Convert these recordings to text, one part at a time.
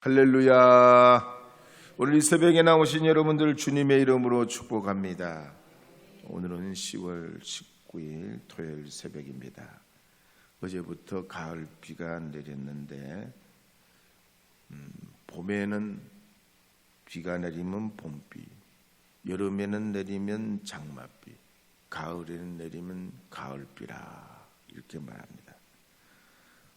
할렐루야. 오늘 이 새벽에 나오신 여러분들 주님의 이름으로 축복합니다. 오늘은 10월 19일 토요일 새벽입니다. 어제부터 가을 비가 내렸는데 봄에는 비가 내리면 봄비, 여름에는 내리면 장마비, 가을에는 내리면 가을비라 이렇게 말합니다.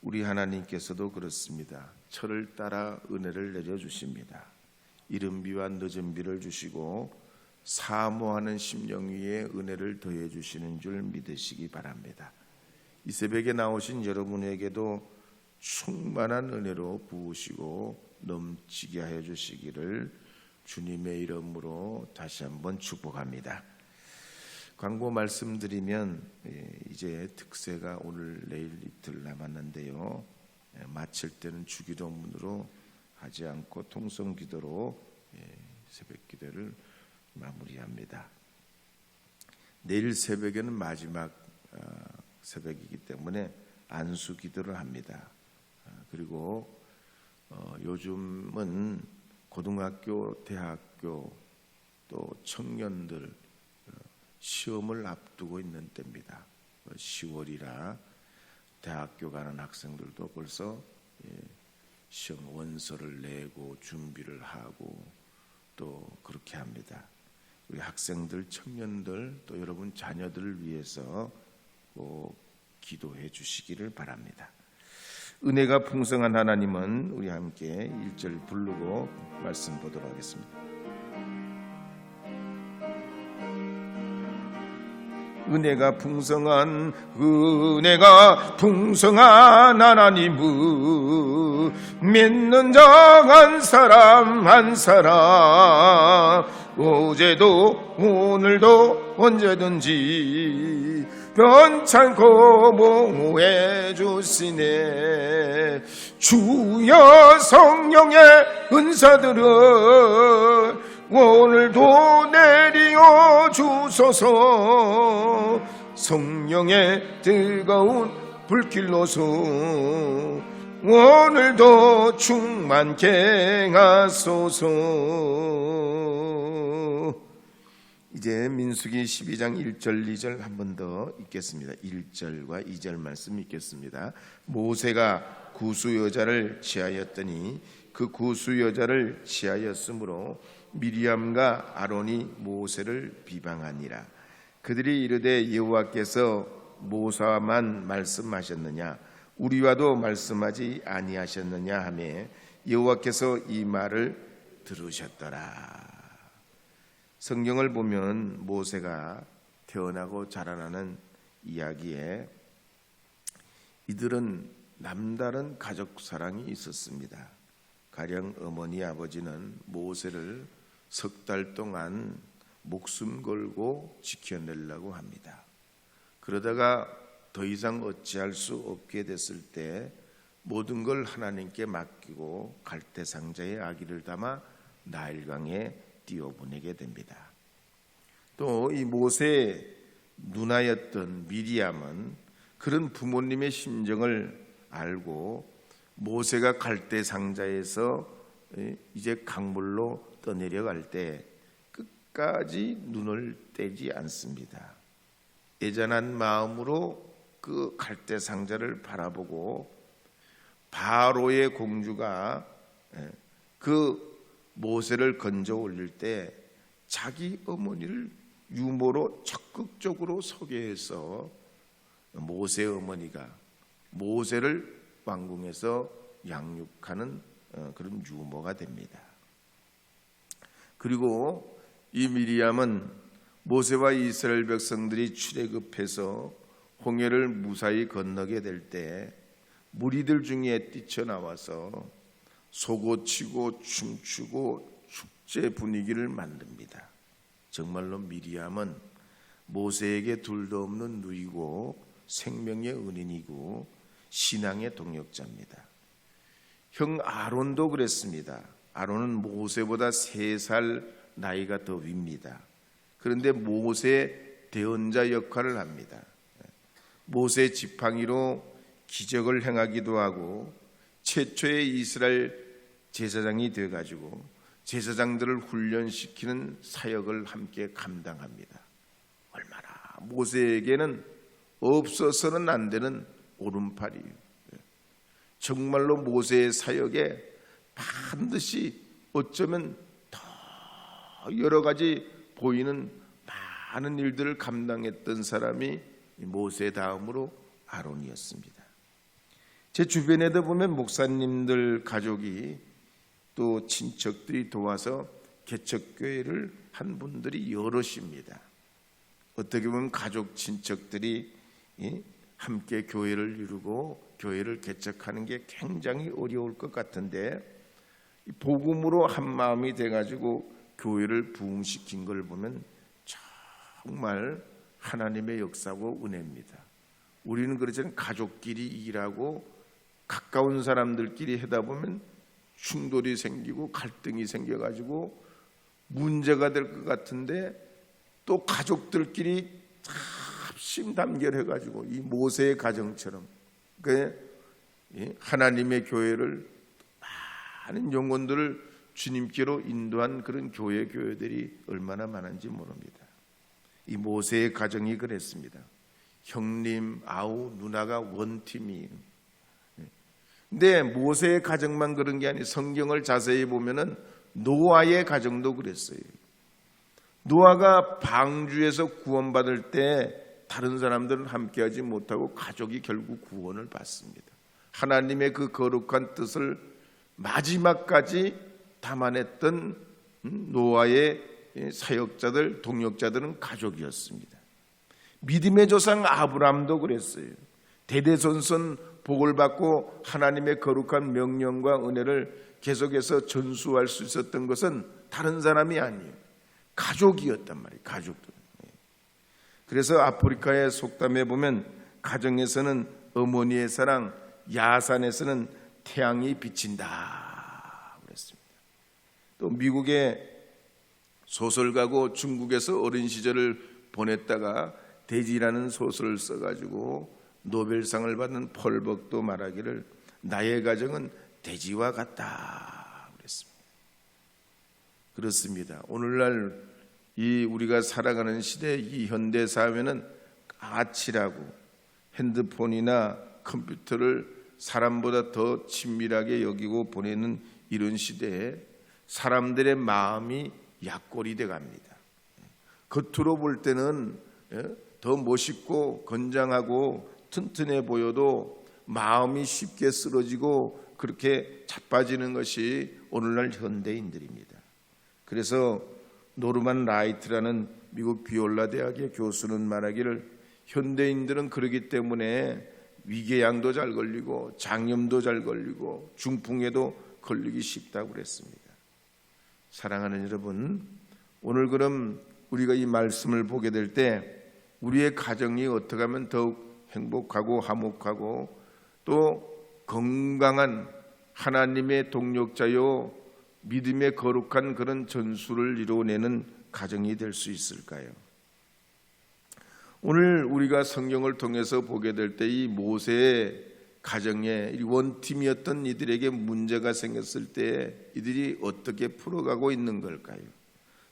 우리 하나님께서도 그렇습니다. 철을 따라 은혜를 내려주십니다. 이른 비와 늦은 비를 주시고 사모하는 심령 위에 은혜를 더해 주시는 줄 믿으시기 바랍니다. 이 새벽에 나오신 여러분에게도 충만한 은혜로 부으시고 넘치게 하여 주시기를 주님의 이름으로 다시 한번 축복합니다. 광고 말씀드리면 이제 특세가 오늘 내일 이틀 남았는데요, 마칠 때는 주기도문으로 하지 않고 통성기도로 새벽 기도를 마무리합니다. 내일 새벽에는 마지막 새벽이기 때문에 안수 기도를 합니다. 그리고 요즘은 고등학교, 대학교 또 청년들 시험을 앞두고 있는 때입니다. 10월이라 대학교 가는 학생들도 벌써 시험 원서를 내고 준비를 하고 또 그렇게 합니다. 우리 학생들, 청년들 또 여러분 자녀들을 위해서 꼭 기도해 주시기를 바랍니다. 은혜가 풍성한 하나님은 우리 함께 1절 부르고 말씀 보도록 하겠습니다. 은혜가 풍성한 하나님은 믿는 자 한 사람 한 사람 어제도 오늘도 언제든지 변찮고 보호해 주시네. 주여 성령의 은사들은 오늘도 내리어 주소서. 성령의 뜨거운 불길로서 오늘도 충만케 하소서. 이제 민수기 12장 1절 2절 한 번 더 읽겠습니다. 1절과 2절 말씀 읽겠습니다. 모세가 구수 여자를 취하였더니 그 구수 여자를 취하였으므로 미리암과 아론이 모세를 비방하니라. 그들이 이르되 여호와께서 모세와만 말씀하셨느냐 우리와도 말씀하지 아니하셨느냐 하매 여호와께서 이 말을 들으셨더라. 성경을 보면 모세가 태어나고 자라나는 이야기에 이들은 남다른 가족 사랑이 있었습니다. 가령 어머니 아버지는 모세를 석 달 동안 목숨 걸고 지켜내려고 합니다. 그러다가 더 이상 어찌할 수 없게 됐을 때 모든 걸 하나님께 맡기고 갈대상자에 아기를 담아 나일강에 띄워보내게 됩니다. 또 이 모세의 누나였던 미리암은 그런 부모님의 심정을 알고 모세가 갈대상자에서 이제 강물로 떠내려갈 때 끝까지 눈을 떼지 않습니다. 애잔한 마음으로 그 갈대상자를 바라보고 바로의 공주가 그 모세를 건져 올릴 때 자기 어머니를 유모로 적극적으로 소개해서 모세 어머니가 모세를 왕궁에서 양육하는 그런 유모가 됩니다. 그리고 이 미리암은 모세와 이스라엘 백성들이 출애굽해서 홍해를 무사히 건너게 될 때 무리들 중에 뛰쳐나와서 소고치고 춤추고 축제 분위기를 만듭니다. 정말로 미리암은 모세에게 둘도 없는 누이고 생명의 은인이고 신앙의 동역자입니다. 형 아론도 그랬습니다. 아론은 모세보다 3살 나이가 더 윗니다. 그런데 모세 대언자 역할을 합니다. 모세 지팡이로 기적을 행하기도 하고 최초의 이스라엘 제사장이 돼가지고 제사장들을 훈련시키는 사역을 함께 감당합니다. 얼마나 모세에게는 없어서는 안 되는 오른팔이에요. 정말로 모세의 사역에 반드시 어쩌면 더 여러 가지 보이는 많은 일들을 감당했던 사람이 모세 다음으로 아론이었습니다. 제 주변에도 보면 목사님들 가족이 또 친척들이 도와서 개척교회를 한 분들이 여럿입니다. 어떻게 보면 가족 친척들이 함께 교회를 이루고 교회를 개척하는 게 굉장히 어려울 것 같은데 복음으로 한 마음이 돼가지고 교회를 부흥시킨 걸 보면 정말 하나님의 역사고 은혜입니다. 우리는 그렇지만 가족끼리 일하고 가까운 사람들끼리 하다 보면 충돌이 생기고 갈등이 생겨가지고 문제가 될 것 같은데 또 가족들끼리 합심단결해가지고 이 모세의 가정처럼 하나님의 교회를 많은 영혼들을 주님께로 인도한 그런 교회들이 얼마나 많은지 모릅니다. 이 모세의 가정이 그랬습니다. 형님, 아우, 누나가 원팀이에요. 근데 모세의 가정만 그런 게 아니에요. 성경을 자세히 보면은 노아의 가정도 그랬어요. 노아가 방주에서 구원받을 때 다른 사람들은 함께하지 못하고 가족이 결국 구원을 받습니다. 하나님의 그 거룩한 뜻을 마지막까지 담아냈던 노아의 사역자들, 동역자들은 가족이었습니다. 믿음의 조상 아브라함도 그랬어요. 대대손손 복을 받고 하나님의 거룩한 명령과 은혜를 계속해서 전수할 수 있었던 것은 다른 사람이 아니에요. 가족이었단 말이에요. 가족들. 그래서 아프리카의 속담에 보면 가정에서는 어머니의 사랑, 야산에서는 태양이 비친다 그랬습니다. 또 미국의 소설가고 중국에서 어린 시절을 보냈다가 돼지라는 소설을 써가지고 노벨상을 받은 펄벅도 말하기를 나의 가정은 돼지와 같다 그랬습니다. 그렇습니다. 오늘날 이 우리가 살아가는 시대 이 현대 사회는 아치라고 핸드폰이나 컴퓨터를 사람보다 더 친밀하게 여기고 보내는 이런 시대에 사람들의 마음이 약골이 돼 갑니다. 겉으로 볼 때는 더 멋있고 건장하고 튼튼해 보여도 마음이 쉽게 쓰러지고 그렇게 자빠지는 것이 오늘날 현대인들입니다. 그래서 노르만 라이트라는 미국 비올라 대학의 교수는 말하기를 현대인들은 그러기 때문에 위궤양도 잘 걸리고 장염도 잘 걸리고 중풍에도 걸리기 쉽다고 그랬습니다. 사랑하는 여러분, 오늘 그럼 우리가 이 말씀을 보게 될 때 우리의 가정이 어떻게 하면 더욱 행복하고 화목하고 또 건강한 하나님의 동력자요 믿음의 거룩한 그런 전수를 이루어내는 가정이 될 수 있을까요? 오늘 우리가 성경을 통해서 보게 될 때 이 모세의 가정에 원팀이었던 이들에게 문제가 생겼을 때 이들이 어떻게 풀어가고 있는 걸까요?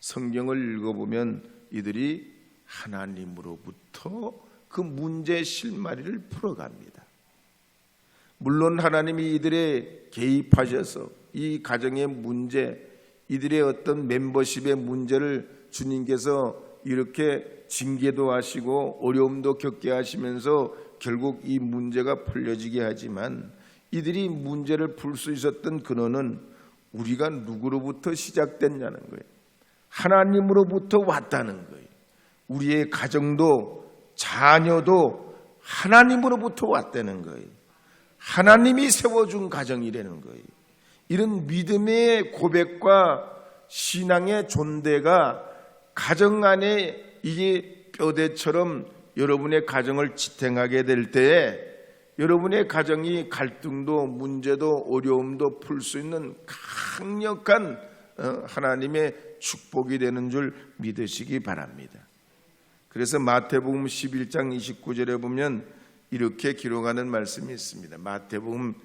성경을 읽어보면 이들이 하나님으로부터 그 문제의 실마리를 풀어갑니다. 물론 하나님이 이들에 개입하셔서 이 가정의 문제, 이들의 어떤 멤버십의 문제를 주님께서 이렇게 징계도 하시고 어려움도 겪게 하시면서 결국 이 문제가 풀려지게 하지만 이들이 문제를 풀 수 있었던 근원은 우리가 누구로부터 시작됐냐는 거예요. 하나님으로부터 왔다는 거예요. 우리의 가정도 자녀도 하나님으로부터 왔다는 거예요. 하나님이 세워준 가정이라는 거예요. 이런 믿음의 고백과 신앙의 존재가 가정 안에 이게 뼈대처럼 여러분의 가정을 지탱하게 될 때에 여러분의 가정이 갈등도 문제도 어려움도 풀 수 있는 강력한 하나님의 축복이 되는 줄 믿으시기 바랍니다. 그래서 마태복음 11장 29절에 보면 이렇게 기록하는 말씀이 있습니다. 마태복음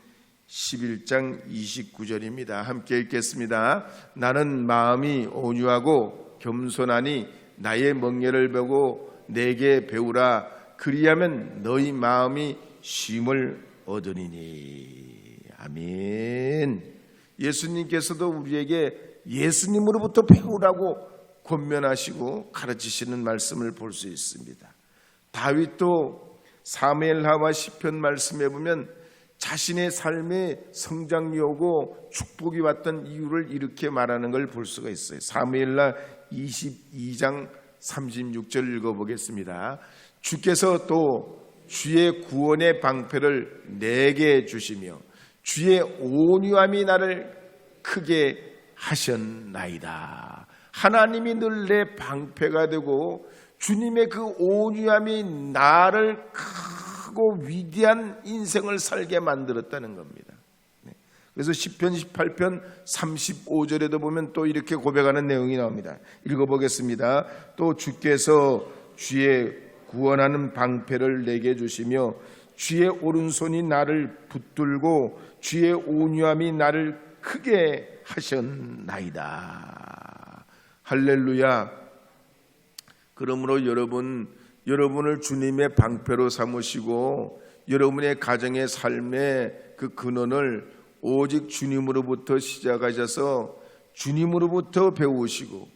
11장 29절입니다. 함께 읽겠습니다. 나는 마음이 온유하고 겸손하니 나의 멍에를 보고 내게 배우라. 그리하면 너희 마음이 쉼을 얻으리니. 아멘. 예수님께서도 우리에게 예수님으로부터 배우라고 권면하시고 가르치시는 말씀을 볼 수 있습니다. 다윗도 사무엘하와 시편 말씀에 보면 자신의 삶의 성장이 오고 축복이 왔던 이유를 이렇게 말하는 걸 볼 수가 있어요. 사무엘하 22장 36절 읽어보겠습니다. 주께서 또 주의 구원의 방패를 내게 주시며 주의 온유함이 나를 크게 하셨나이다. 하나님이 늘 내 방패가 되고 주님의 그 온유함이 나를 크고 위대한 인생을 살게 만들었다는 겁니다. 그래서 시편 18편 35절에도 보면 또 이렇게 고백하는 내용이 나옵니다. 읽어보겠습니다. 또 주께서 주의 구원하는 방패를 내게 주시며 주의 오른손이 나를 붙들고 주의 온유함이 나를 크게 하셨나이다. 할렐루야. 그러므로 여러분을 주님의 방패로 삼으시고 여러분의 가정의 삶의 그 근원을 오직 주님으로부터 시작하셔서 주님으로부터 배우시고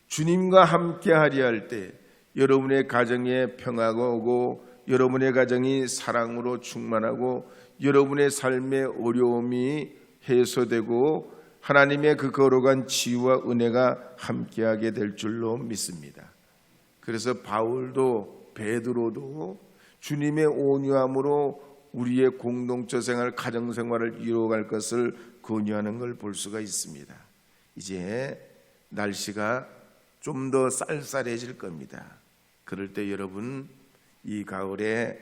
주님과 함께 하리 할 때 여러분의 가정에 평화가 오고 여러분의 가정이 사랑으로 충만하고 여러분의 삶의 어려움이 해소되고 하나님의 그 거룩한 지혜와 은혜가 함께하게 될 줄로 믿습니다. 그래서 바울도 베드로도 주님의 온유함으로 우리의 공동체 생활, 가정생활을 이루어갈 것을 권유하는 걸 볼 수가 있습니다. 이제 날씨가 좀 더 쌀쌀해질 겁니다. 그럴 때 여러분 이 가을에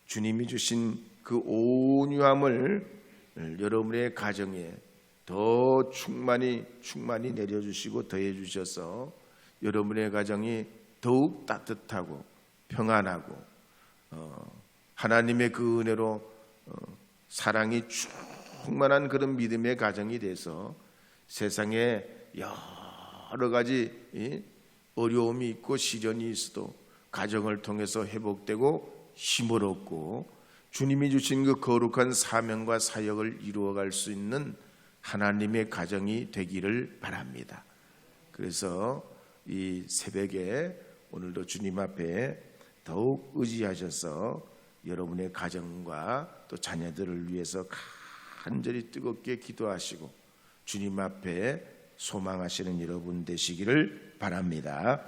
주님이 주신 그 온유함을 여러분의 가정에 더 충만히 내려주시고 더해 주셔서 여러분의 가정이 더욱 따뜻하고 평안하고 하나님의 그 은혜로 사랑이 충만한 그런 믿음의 가정이 돼서 세상에 여러 가지 어려움이 있고 시련이 있어도 가정을 통해서 회복되고 힘을 얻고 주님이 주신 그 거룩한 사명과 사역을 이루어갈 수 있는 하나님의 가정이 되기를 바랍니다. 그래서 이 새벽에 오늘도 주님 앞에 더욱 의지하셔서 여러분의 가정과 또 자녀들을 위해서 간절히 뜨겁게 기도하시고 주님 앞에 소망하시는 여러분 되시기를 바랍니다.